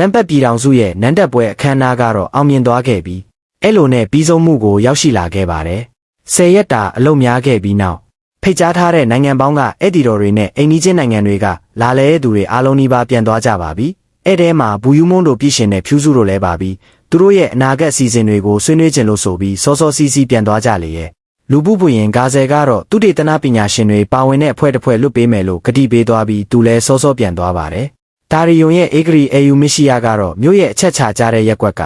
တမ်ပတ်ပြည်ထောင်စုရဲ့နန်းတက်ပွဲအခမ်းအနားကတော့အောင်မြင်သွားခဲ့ပြီးအဲ့လိုနဲ့ပြီးဆုံးမှုကိုရောက်ရှိလာခဲ့ပါတယ်။10 ရက်တာအလုပ်များခဲ့ပြီးနောက်ဖိတ်ကြားထားတဲ့နိုင်ငံပေါင်းကအဲ့ဒီတော်တွေနဲ့အိမ်နီးချင်းနိုင်ငံတွေကလာလဲသူတွေအားလုံးနီးပါးပြန်သွားကြပါပြီ။အဲ့ထဲမှာဘူယူမွန်းတို့ပြည်ရှင်တဲ့ဖြူစုတို့လည်းပါပြီးသူတို့ရဲ့အနာဂတ်အစီအစဉ်တွေကိုဆွေးနွေးကြလို့ဆိုပြီးစောစောစီးစီးပြန်သွားကြလေရဲ့လူပုပွရင်ဂါဇယ်ကတော့သူတေသနာပညာရှင်တွေပါဝင်တဲ့အဖွဲ့တစ်ဖွဲ့လွတ်ပေးမယ်လို့ကတိပေးသွားပြီးသူလည်းစောစောပြန်သွားပါတယ်။ဒါရီယုံရဲ့အေဂရီအေယူမရှိယာကတော့မြို့ရဲ့အချက်ချကြတဲ့ရက်ကွက်က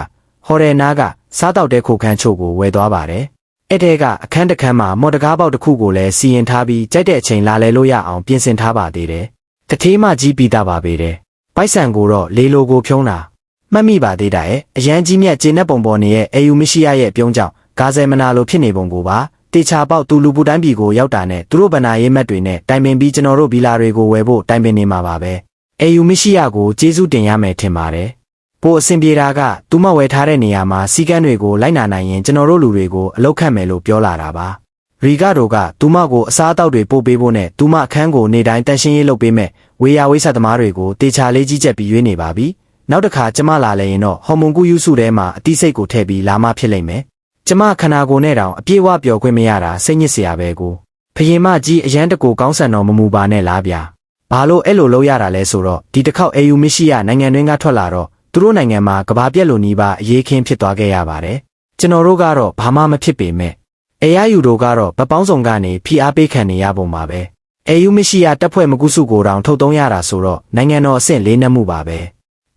ဟော်တယ်နားကစားတောက်တဲ့ခိုခန်းချို့ကိုဝယ်သွားပါတယ်။အဲ့တဲကအခန်းတစ်ခန်းမှာမော်တကားပေါက်တစ်ခုကိုလည်းစီရင်ထားပြီးကြိုက်တဲ့အချိန်လာလဲလို့ရအောင်ပြင်ဆင်ထားပါသေးတယ်။တထေးမကြီးပြီးသားပါပေတယ်။ပိုက်ဆံကိုတော့လေလိုကိုဖြုံးတာမှတ်မိပါသေးတယ်။အရန်ကြီးမြတ်ကျေနပ်ပုံပေါ်နေရဲ့အေယူမရှိယာရဲ့ပြုံးကြောင့်ဂါဇယ်မနာလိုဖြစ်နေပုံကိုပါတေချာပေါက်သူလူပူတိုင်းပြည်ကိုရောက်တာနဲ့သူတို့ဗနာရေးမက်တွေနဲ့တိုင်ပင်ပြီးကျွန်တော်တို့ဗီလာတွေကိုဝယ်ဖို့တိုင်ပင်နေမှာပါပဲ။အေယူမရှိယာကိုကျေးဇူးတင်ရမယ်ထင်ပါတယ်။ပိုအဆင်ပြေတာကသူမဝယ်ထားတဲ့နေရာမှာစီကန်းတွေကိုလိုက်နာနိုင်ရင်ကျွန်တော်တို့လူတွေကိုအလောက်ခတ်မယ်လို့ပြောလာတာပါ။ရီဂါတို့ကသူမကိုအစားအသောက်တွေပို့ပေးဖို့နဲ့သူမအခန်းကိုနေတိုင်းတန်ရှင်းရေးလုပ်ပေးမယ်ဝေယဝိဆသမားတွေကိုတေချာလေးကြီးချက်ပြီးရွေးနေပါပြီ။နောက်တစ်ခါကျမလာလဲရင်တော့ဟော်မုန်ကူယူစုထဲမှာအတိစိတ်ကိုထည့်ပြီးလာမှဖြစ်လိမ့်မယ်။ကျမခန္ဓာကိုယ်နဲ့တောင်အပြည့်အဝပျော်ခွင့်မရတာစိတ်ညစ်စရာပဲကိုဖယင်မကြီးအရန်တကူကောင်းဆန်တော်မမူပါနဲ့လားဗျာဘာလို့အဲ့လိုလုပ်ရတာလဲဆိုတော့ဒီတစ်ခေါက်အေယူမရှိရနိုင်ငံတွင်းကထွက်လာတော့သူတို့နိုင်ငံမှာကဘာပြက်လိုနီးပါအရေးခင်းဖြစ်သွားခဲ့ရပါတယ်ကျွန်တော်တို့ကတော့ဘာမှမဖြစ်ပေမဲ့အေယာယူတို့ကတော့ဗပောင်းဆောင်ကနေဖိအားပေးခံနေရပုံပါပဲအေယူမရှိရတပ်ဖွဲ့မကုစုကိုတောင်ထုတ်သုံးရတာဆိုတော့နိုင်ငံတော်အဆင့်လေးနှက်မှုပါပဲ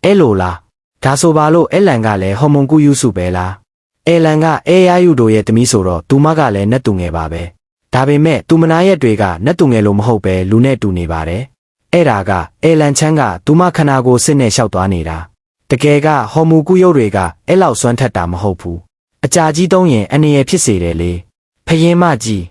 အဲ့လိုလားဒါဆိုပါလို့အဲလန်ကလည်းဟော်မုန်ကူယူစုပဲလားအဲလန်ကအေယာယူတို့ရဲ့တမီးဆိုတော့သူမကလည်းနတ်သူငယ်ပါပဲဒါပေမဲ့သူမနာရက်တွေကနတ်သူငယ်လို့မဟုတ်ပဲလူနဲ့တူနေပါတယ်အဲ့ဒါကအဲလန်ချမ်းကသူမခန္ဓာကိုယ်စစ်နဲ့လျှောက်သွားနေတာတကယ်ကဟော်မူကူရုပ်တွေကအဲ့လောက်စွမ်းထက်တာမဟုတ်ဘူးအကြာကြီးသုံးရင်အနေရဖြစ်စေတယ်လေဖယင်းမကြီ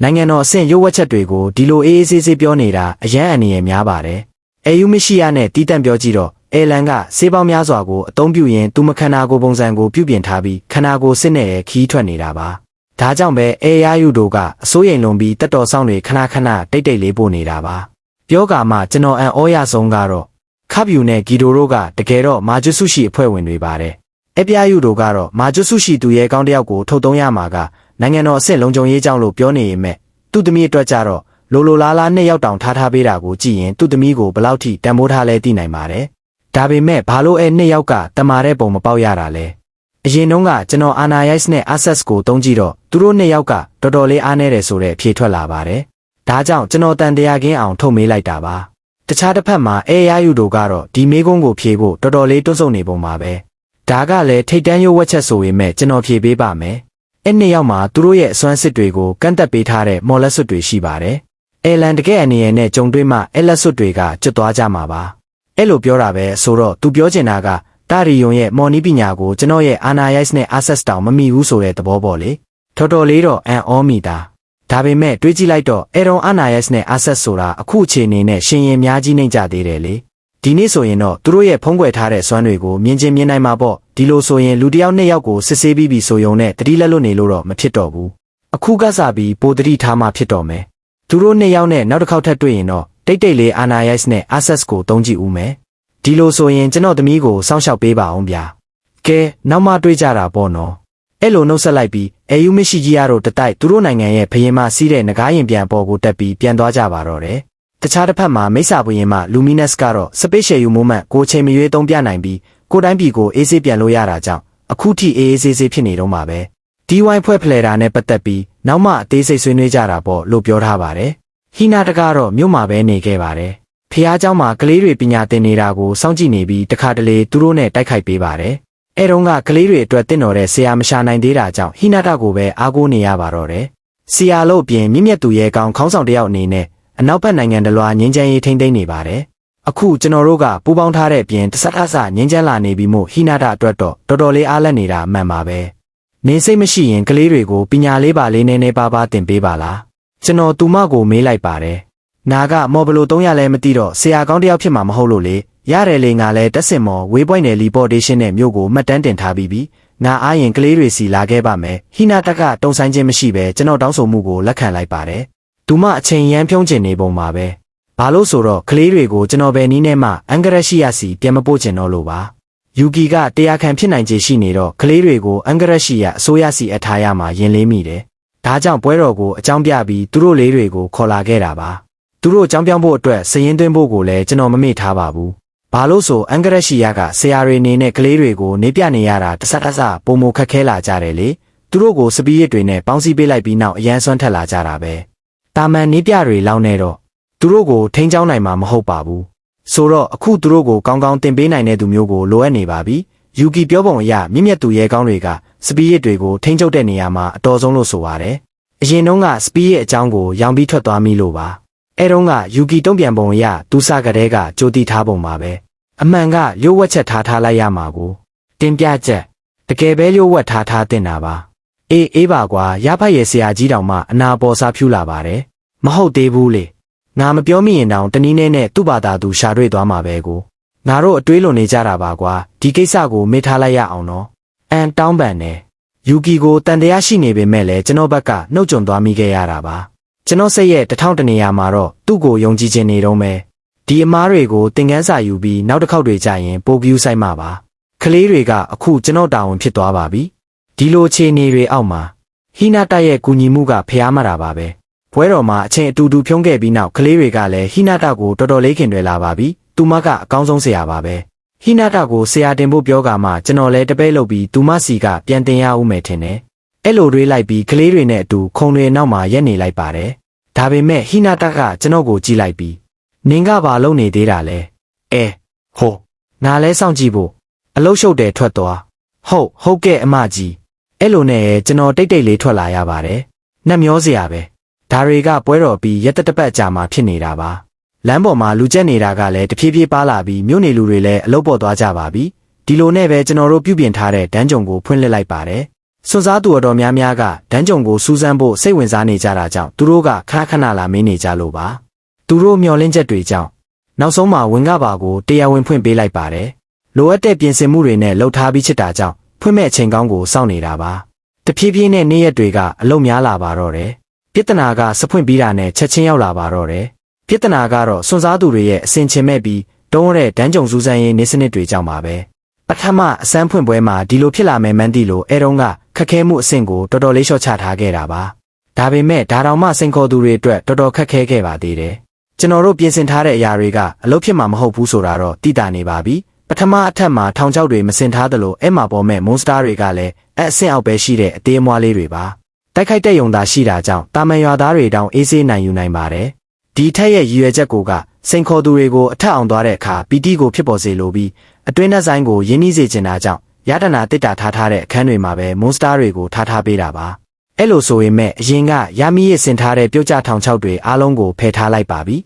းနိုင်ငံတော်အဆင့်ရုပ်ဝက်ချက်တွေကိုဒီလိုအေးအေးဆေးဆေးပြောနေတာအရန်အနေရများပါတယ်အေယူမရှိရနဲ့တီးတန့်ပြောကြည့်တော့အဲလန်ကဆေးပေါင်းများစွာကိုအသုံးပြုရင်သူမခန္ဓာကိုယ်ပုံစံကိုပြုပြင်ထားပြီးခန္ဓာကိုယ်စစ်နဲ့ခီးထွက်နေတာပါဒါကြောင့်ပဲအေယာယူတို့ကအစိုးရိမ်လွန်ပြီးတက်တော်ဆောင်တွေခဏခဏတိတ်တိတ်လေးပို့နေတာပါပြောကာမှကျွန်တော်အန်ဩရဆုံးကတော့ခပ်ယူနဲ့ဂီတိုတို့ကတကယ်တော့မာဂျွဆုရှိအဖွဲ့ဝင်တွေပါတယ်အပြားယူတို့ကတော့မာဂျွဆုရှိသူရဲ့ကောင်းတယောက်ကိုထုတ်သုံးရမှာကနိုင်ငံတော်အဆင့်လုံခြုံရေးကြောင့်လို့ပြောနေရင်မဲ့သူ့သမီးအတွက်ကြတော့လိုလားလားနှစ်ယောက်တောင်ထားပေးတာကိုကြည့်ရင်သူ့သမီးကိုဘလောက်ထိတန်ဖိုးထားလဲသိနိုင်ပါတယ်ဒါပေမဲ့ဘာလို့နှစ်ယောက်ကတမာတဲ့ပုံမပေါက်ရတာလဲအရင်တုန်းကကျွန်တော်အာနာယိုက်စ်နဲ့ access ကိုတုံးကြည့်တော့သူတို့နှစ်ယောက်ကတော်တော်လေးအားနေတယ်ဆိုတဲ့အဖြေထွက်လာပါတယ်ဒါကြောင့်ကျွန်တော်တန်တရားကင်းအောင်ထုတ်မေးလိုက်တာပါတခြားတစ်ဖက်မှာအေယာယူတို့ကတော့ဒီမေးခွန်းကိုဖြေဖို့တော်တော်လေးတွန့်ဆုတ်နေပုံပါပဲဒါကလည်းထိတ်တန်းရုပ်ဝက်ချက်ဆိုပေမဲ့ကျွန်တော်ဖြေပေးပါမယ်အဲ့နှစ်ယောက်မှာသူတို့ရဲ့အစွမ်းစစ်တွေကိုကန့်သက်ပေးထားတဲ့မော်လက်စွပ်တွေရှိပါတယ်အဲလန်တကယ်အနေနဲ့ကြုံတွေ့မှအဲလက်စွပ်တွေကကျွတ်သွားကြမှာပါအဲ့လိုပြောတာပဲဆိုတော့သူပြောချင်တာကတာရီယုံရဲ့မော်နီးပညာကိုကျွန်တော်ရဲ့အာနာယိုက်စ်နဲ့ access တောင်မမိဘူးဆိုတဲ့သဘောပေါ့လေတော်တော်လေးတော့အန်အောမီတာဒါပေမဲ့တွေးကြည့်လိုက်တော့အဲတော့အာနာယိုက်စ်နဲ့ access ဆိုတာအခုအခြေအနေနဲ့ရှင်ရင်များကြီးနှိမ့်ကြသေးတယ်လေဒီနေ့ဆိုရင်တော့သူတို့ရဲ့ဖုံးကွယ်ထားတဲ့စွမ်းတွေကိုမြင်ချင်းမြင်နိုင်မှာပေါ့ဒီလိုဆိုရင်လူတစ်ယောက်နှစ်ယောက်ကိုစစ်ဆေးပြီးဆိုယုံနဲ့တတိလက်လွတ်နေလို့တော့မဖြစ်တော့ဘူးအခုကစားပြီးပိုတတိထားမှဖြစ်တော့မယ်သူတို့နှစ်ယောက်နဲ့နောက်တစ်ခေါက်ထပ်တွေ့ရင်တော့တိတ်တိတ်လေးအာနာယိုက်စ်နဲ့ access ကိုသုံးကြည့်ဦးမယ်ဒီလိုဆိုရင်ကျွန်တော်သမီးကိုစောင့်ရှောက်ပေးပါအောင်ဗျာကဲနောက်မှတွေ့ကြတာပေါ့နော်အဲ့လိုနှုတ်ဆက်လိုက်ပြီးအေယူမရှိကြီးရတော့တတိုက်သူတို့နိုင်ငံရဲ့ဘရင်မစီးတဲ့ငကားရင်ပြန်ပေါ်ကိုတက်ပြီးပြန်သွားကြပါတော့တယ်တခြားတစ်ဖက်မှာမိစ္ဆာဘရင်မလူမီနက်စ်ကတော့စပိတ်ရှယ်ယူမိုးမန့်ကိုချိန်မရွေးသုံးပြနိုင်ပြီးကိုတိုင်းပြည်ကိုအေးဆေးပြန်လို့ရတာကြောင့်အခုထိအေးအေးဆေးဆေးဖြစ်နေတော့မှာပဲဒီဝိုင်းဖွဲ့ဖလှယ်တာနဲ့ပတ်သက်ပြီးနောက်မှအသေးစိတ်ဆွေးနွေးကြတာပေါ့လို့ပြောထားပါတယ်ဟီနာတကတော့မြို့မှာပဲနေခဲ့ပါတယ်ဖះเจ้าမှာကလေးတွေပညာသင်နေတာကိုစောင့်ကြည့်နေပြီးတခါတလေသူတို့နဲ့တိုက်ခိုက်ပေးပါတယ်အဲတုန်းကကလေးတွေအတွက်တင့်တော်တဲ့ဆရာမရှာနိုင်သေးတာကြောင့်ဟီနာတာကိုပဲအားကိုးနေရပါတော့တယ်ဆရာလို့အပြင်မြင့်မြတ်သူရဲ့ကောင်ခေါင်းဆောင်တယောက်အနေနဲ့အနောက်ဘက်နိုင်ငံတလွှာငင်းချမ်းရေးထိမ့်သိမ်းနေပါတယ်အခုကျွန်တော်တို့ကပူးပေါင်းထားတဲ့အပြင်တဆတ်ဆငင်းချမ်းလာနေပြီမို့ဟီနာတာအတွက်တော့တော်တော်လေးအားလက်နေတာအမှန်ပါပဲနေစိတ်မရှိရင်ကလေးတွေကိုပညာလေးပါလေးနည်းနည်းပါးပါးသင်ပေးပါလားကျွန်တော်သူမကိုမေးလိုက်ပါတယ်နာကမော်ဘလို300လဲမသိတော့ဆရာကောင်းတယောက်ဖြစ်မှာမဟုတ်လို့လေရတယ်လေငါလဲတက်စင်မော်ဝေးပွိုင်းနယ်လီပေါ်ဒေးရှင်းနဲ့မြို့ကိုမှတ်တမ်းတင်ထားပြီးပြီငါအားရင်ကလေးတွေစီလာခဲ့ပါမယ်ဟီနာတက်ကတုံဆိုင်ခြင်းမရှိပဲကျွန်တော်တောင်းဆိုမှုကိုလက်ခံလိုက်ပါတယ်သူမအချိန်ရမ်းဖြုံးကျင်နေပုံပါပဲဘာလို့ဆိုတော့ကလေးတွေကိုကျွန်တော်ပဲနီးနဲ့မှအင်္ဂရရှိယစီပြန်မပို့ချင်တော့လို့ပါ ယူကီကတရားခံဖြစ်နိုင်ခြေရှိနေတော့ကလေးတွေကိုအင်္ဂရက်ရှိရအစိုးရစီအထားရမှာရင်လေးမိတယ်။ဒါကြောင့်ပွဲတော်ကိုအကြောင်းပြပြီးသူတို့လေးတွေကိုခေါ်လာခဲ့တာပါ။သူတို့အကြောင်းပြောင်းဖို့အတွက်စရင်သွင်းဖို့ကိုလည်းကျွန်တော်မမေ့ထားပါဘူး။ဘာလို့ဆိုအင်္ဂရက်ရှိရကဆရာတွေနေနဲ့ကလေးတွေကိုနေပြနေရတာတဆပုံမခက်ခဲလာကြတယ်လေ။သူတို့ကိုစပီးရစ်တွေနဲ့ပေါင်းစည်းပေးလိုက်ပြီးနောက်အရန်ဆွမ်းထက်လာကြတာပဲ။တာမန်နေပြတွေလောက်နေတော့သူတို့ကိုထိန်းချောင်းနိုင်မှာမဟုတ်ပါဘူး။ဆိုတော့အခုသူတို့ကိုကောင်းကောင်းတင်ပေးနိုင်တဲ့သူမျိုးကိုလိုအပ်နေပါပြီ။ယူကီပြောပုံအရမြင့်မြတ်သူရဲကောင်းတွေကစပီးရစ်တွေကိုထိန်းချုပ်တဲ့နေရာမှာအတော်ဆုံးလို့ဆိုပါတယ်။အရင်တုန်းကစပီးရစ်အကြောင်းကိုရောင်ပြီးထွက်သွားမိလို့ပါ။အဲတုန်းကယူကီတုံ့ပြန်ပုံအရသူစကတဲ့ကကြိုတီထားပုံပါပဲ။အမှန်ကလျှို့ဝှက်ချက်ထားလိုက်ရမှာကိုတင်ပြချက်တကယ်ပဲလျှို့ဝှက်ထားတင်တာပါ။အေးပါကွာရဖတ်ရဲ့ဆရာကြီးတောင်မှအနာပေါ်စားဖြူလာပါတယ်။မဟုတ်သေးဘူးလေ။ငါမပြောမိရင်တောင်တနည်းနဲ့သူ့ဘာသာသူရှာတွေ့သွားမှာပဲကိုငါတို့အတွေးလွန်နေကြတာပါကွာဒီကိစ္စကိုမေ့ထားလိုက်ရအောင်နော်တောင်းပန်တယ်ယူကီကိုတန်တရားရှိနေပေမဲ့လည်းကျွန်တော်ဘက်ကနှုတ်ကြွသွားမိခဲ့ရတာပါကျွန်တော်စိတ်ရဲ့1000တနေရာမှာတော့သူ့ကိုယုံကြည်ခြင်းနေတော့မယ်ဒီအမားတွေကိုသင်ခန်းစာယူပြီးနောက်တစ်ခေါက်တွေကြာရင်ပို့ကူးဆိုင်မှာပါကလေးတွေကအခုကျွန်တော်တာဝန်ဖြစ်သွားပါပြီဒီလိုအခြေအနေတွေအောက်မှာဟီနာတရဲ့ကူညီမှုကဖျားမတာပါပဲပွဲတော်မှာအချိန်အတူတူဖြုံးခဲ့ပြီးနောက်ကလေးတွေကလည်းဟီနာတကိုတော်တော်လေးခင်တွေလာပါပြီသူမကအကောင်းဆုံးဆရာပါပဲဟီနာတာကိုဆရာတင်ဖို့ပြောကမှကျွန်တော်လည်းတပဲလုပ်ပြီးသူမစီကပြန်တင်ရဦးမယ်ထင်တယ်အဲ့လိုတွေးလိုက်ပြီးကလေးတွေနဲ့အတူခုံတွေနောက်မှာရက်နေလိုက်ပါတယ်ဒါပေမဲ့ဟီနာတာကကျွန်တော်ကိုကြည့်လိုက်ပြီးနင်ကဘာလုပ်နေသေးတာလဲဟိုငါလဲစောင့်ကြည့်ဖို့အလုတ်ရှုပ်တယ်ထွက်သွားဟုတ်ကဲ့အမကြီးအဲ့လိုနဲ့ကျွန်တော်တိတ်လေးထွက်လာရပါတယ်နှက်မျောစရာပဲဒါတွေကပွဲတော်ပြီးရက်တပတ်ကြာမှဖြစ်နေတာပါလမ်းပေါ်မှာလူကျက်နေတာကလည်းတဖြည်းဖြည်းပါလာပြီးမြို့နေလူတွေလည်းအလုပ်ပေါ်သွားကြပါပြီဒီလိုနဲ့ပဲကျွန်တော်တို့ပြုပြင်ထားတဲ့ဒန်းကြုံကိုဖွင့်လှစ်လိုက်ပါတယ်စွန်စားသူတော်များများကဒန်းကြုံကိုစူးစမ်းဖို့စိတ်ဝင်စားနေကြတာကြောင့်သူတို့ကခဏလာမင်းနေကြလို့ပါသူတို့မျှော်လင့်ချက်တွေကြောင့်နောက်ဆုံးမှာဝင်ကပါကိုတရားဝင်ဖွင့်ပေးလိုက်ပါတယ်လိုအပ်တဲ့ပြင်ဆင်မှုတွေနဲ့လှုပ်ထားပြီးချစ်တာကြောင့်ဖွင့်မဲ့အချိန်ကောင်းကိုစောင့်နေတာပါတဖြည်းဖြည်းနဲ့နေ့ရက်တွေကအလုံးများလာပါတော့တယ်ပြဿနာကစဖွင့်ပြီးတာနဲ့ချက်ချင်းရောက်လာပါတော့တယ်ပြဿနာကတော့စွန်စားသူတွေရဲ့အစင်ချင်မဲ့ပြီးတုံးတဲ့ဒန်းကြုံစူးစမ်းရေးနေစနစ်တွေကြောင့်ပါပဲပထမအစမ်းဖွင့်ပွဲမှာဒီလိုဖြစ်လာမယ်မှန်းသိလို့အဲတုန်းကခက်ခဲမှုအဆင့်ကိုတော်တော်လေးလျှော့ချထားခဲ့တာပါဒါပေမဲ့ဒါတောင်မှစိန်ခေါ်သူတွေအတွက်တော်တော်ခက်ခဲခဲ့ပါသေးတယ်ကျွန်တော်တို့ပြင်ဆင်ထားတဲ့အရာတွေကအလုပ်ဖြစ်မှာမဟုတ်ဘူးဆိုတာတော့သိတာနေပါပြီပထမအထက်မှာထောင်ချောက်တွေမစင်ထားသလိုအဲ့မှာပေါ်မဲ့မွန်စတာတွေကလည်းအဆင့်အောက်ပဲရှိတဲ့အသေးအမွှားလေးတွေပါတိုက်ခိုက်တဲ့ယုံသားရှိတာကြောင့်တာမန်ရွာသားတွေတောင်အေးဆေးနိုင်ယူနိုင်ပါတယ်ဒီထက်ရဲ့ရည်ရွယ်ချက်ကိုကစိန်ခေါ်သူတွေကိုအထက်အောင်သွားတဲ့အခါပီတီကိုဖြစ်ပေါ်စေလိုပြီးအတွင်းသက်ဆိုင်ကိုရင်းနှီးစေချင်တာကြောင့်ရတနာတစ်တာထားတဲ့အခန်းတွေမှာပဲမွန်စတာတွေကိုထားပေးတာပါအဲ့လိုဆိုရင်မဲ့အရင်ကရမီးရစင်ထားတဲ့ပြုတ်ကျထောင်ချောက်တွေအားလုံးကိုဖယ်ထားလိုက်ပါပြီ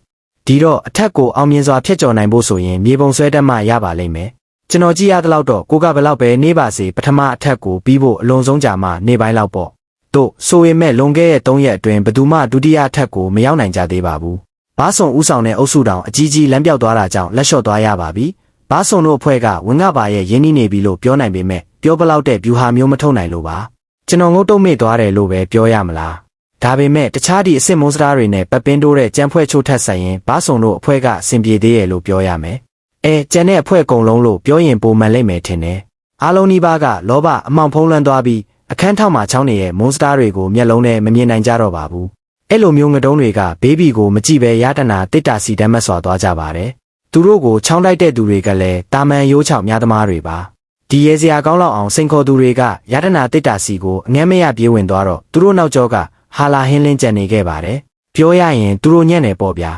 ဒီတော့အထက်ကိုအောင်မြင်စွာဖျက်ကျော်နိုင်ဖို့ဆိုရင်မြေပုံဆွဲတတ်မှရပါလိမ့်မယ်ကျွန်တော်ကြည့်ရတဲ့လောက်တော့ကိုကဘယ်လောက်ပဲနေပါစေပထမအထက်ကိုပြီးဖို့အလွန်ဆုံးကြာမှနေပိုင်းလောက်ပေါ့တို့ဆိုရင်မဲ့လွန်ခဲ့တဲ့3ရက်အတွင်းဘယ်သူမှဒုတိယအထက်ကိုမရောက်နိုင်ကြသေးပါဘူးဘားဆုံဦးဆောင်တဲ့အုပ်စုတောင်အကြီးကြီးလမ်းပြောက်သွားတာကြောင့်လက်လျှော့သွားရပါပြီဘားဆုံတို့အဖွဲ့ကဝင်ကပါရဲ့ရင်းနှီးနေပြီလို့ပြောနိုင်ပေမဲ့ပြောပလောက်တဲ့ဗျူဟာမျိုးမထုတ်နိုင်လို့ပါကျွန်တော်ငုတ်တုံ့မေ့သွားတယ်လို့ပဲပြောရမလားဒါပေမဲ့တခြားဒီအစ်စ်မွန်စတာတွေနဲ့ပတ်ပင်းတိုးတဲ့ကြမ်းဖွဲ့ချိုးထက်ဆိုင်ရင်ဘားဆုံတို့အဖွဲ့ကအဆင်ပြေသေးရဲ့လို့ပြောရမယ်ကျန်တဲ့အဖွဲ့အကုန်လုံးလို့ပြောရင်ပုံမှန်လိမ့်မယ်ထင်တယ်အားလုံးဒီပါကလောဘအမှောင်ဖုံးလွှမ်းသွားပြီးအခန်းထောက်မှာချောင်းနေရဲ့မွန်စတာတွေကိုမျက်လုံးနဲ့မမြင်နိုင်ကြတော့ပါဘူးအဲ့လိုမျိုးငတုံးတွေကဘေးဘီကိုမကြည့်ပဲရတနာတစ်တာစီတမ်းမစွာသွားကြပါတယ်သူတို့ကိုချောင်းတိုက်တဲ့သူတွေကလည်းတာမန်ရိုးချောက်များသမားတွေပါဒီရဲစရာကောင်းလောက်အောင်စိန်ခေါ်သူတွေကရတနာတစ်တာစီကိုအငဲမရပြေးဝင်သွားတော့သူတို့နောက်ကျောကဟာလာဟင်းလင်းကြံနေခဲ့ပါတယ်ပြောရရင်သူတို့ညံ့နေပေါ့ဗျာ